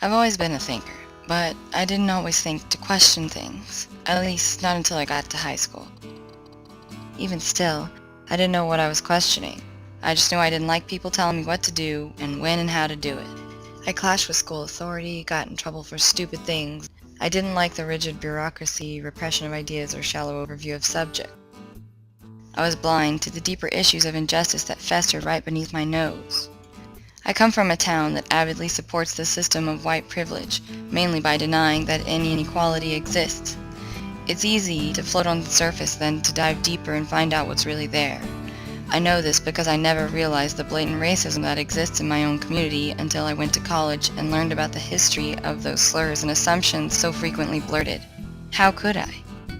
I've always been a thinker, but I didn't always think to question things, at least not until I got to high school. Even still, I didn't know what I was questioning. I just knew I didn't like people telling me what to do and when and how to do it. I clashed with school authority, got in trouble for stupid things. I didn't like the rigid bureaucracy, repression of ideas, or shallow overview of subject. I was blind to the deeper issues of injustice that festered right beneath my nose. I come from a town that avidly supports the system of white privilege, mainly by denying that any inequality exists. It's easy to float on the surface than to dive deeper and find out what's really there. I know this because I never realized the blatant racism that exists in my own community until I went to college and learned about the history of those slurs and assumptions so frequently blurted. How could I?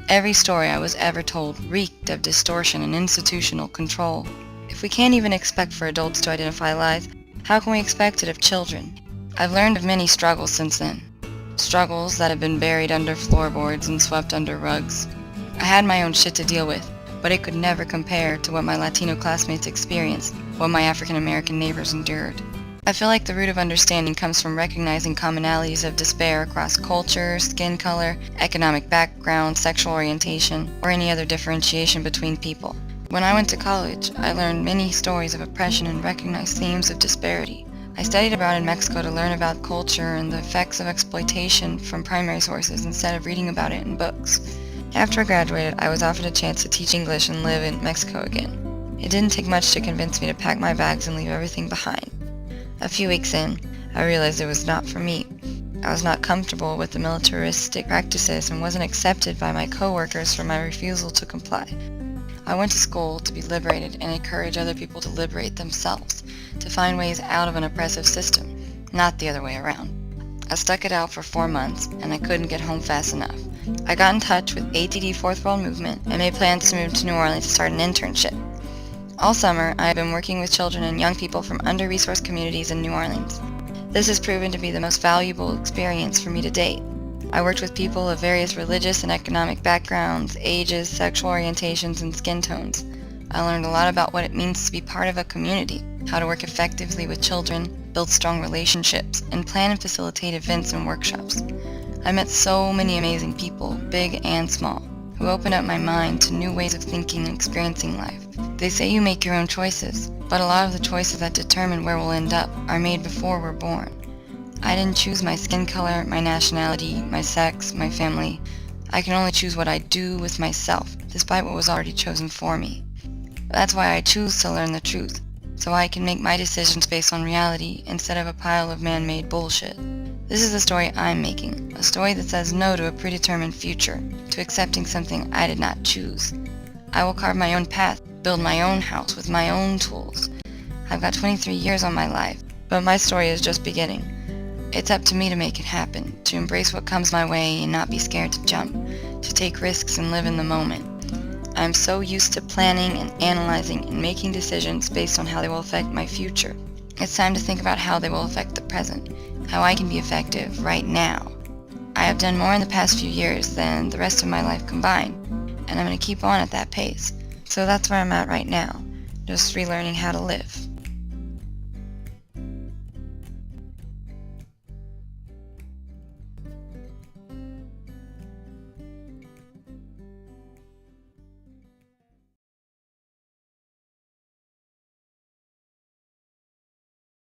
Every story I was ever told reeked of distortion and institutional control. If we can't even expect for adults to identify lies, how can we expect it of children? I've learned of many struggles since then. Struggles that have been buried under floorboards and swept under rugs. I had my own shit to deal with, but it could never compare to what my Latino classmates experienced, what my African American neighbors endured. I feel like the root of understanding comes from recognizing commonalities of despair across culture, skin color, economic background, sexual orientation, or any other differentiation between people. When I went to college, I learned many stories of oppression and recognized themes of disparity. I studied abroad in Mexico to learn about culture and the effects of exploitation from primary sources instead of reading about it in books. After I graduated, I was offered a chance to teach English and live in Mexico again. It didn't take much to convince me to pack my bags and leave everything behind. A few weeks in, I realized it was not for me. I was not comfortable with the militaristic practices and wasn't accepted by my coworkers for my refusal to comply. I went to school to be liberated and encourage other people to liberate themselves, to find ways out of an oppressive system, not the other way around. I stuck it out for 4 months, and I couldn't get home fast enough. I got in touch with ATD Fourth World Movement and made plans to move to New Orleans to start an internship. All summer, I have been working with children and young people from under-resourced communities in New Orleans. This has proven to be the most valuable experience for me to date. I worked with people of various religious and economic backgrounds, ages, sexual orientations, and skin tones. I learned a lot about what it means to be part of a community, how to work effectively with children, build strong relationships, and plan and facilitate events and workshops. I met so many amazing people, big and small, who opened up my mind to new ways of thinking and experiencing life. They say you make your own choices, but a lot of the choices that determine where we'll end up are made before we're born. I didn't choose my skin color, my nationality, my sex, my family. I can only choose what I do with myself, despite what was already chosen for me. That's why I choose to learn the truth, so I can make my decisions based on reality instead of a pile of man-made bullshit. This is the story I'm making, a story that says no to a predetermined future, to accepting something I did not choose. I will carve my own path, build my own house with my own tools. I've got 23 years on my life, but my story is just beginning. It's up to me to make it happen, to embrace what comes my way and not be scared to jump, to take risks and live in the moment. I'm so used to planning and analyzing and making decisions based on how they will affect my future. It's time to think about how they will affect the present, how I can be effective right now. I have done more in the past few years than the rest of my life combined, and I'm going to keep on at that pace. So that's where I'm at right now, just relearning how to live.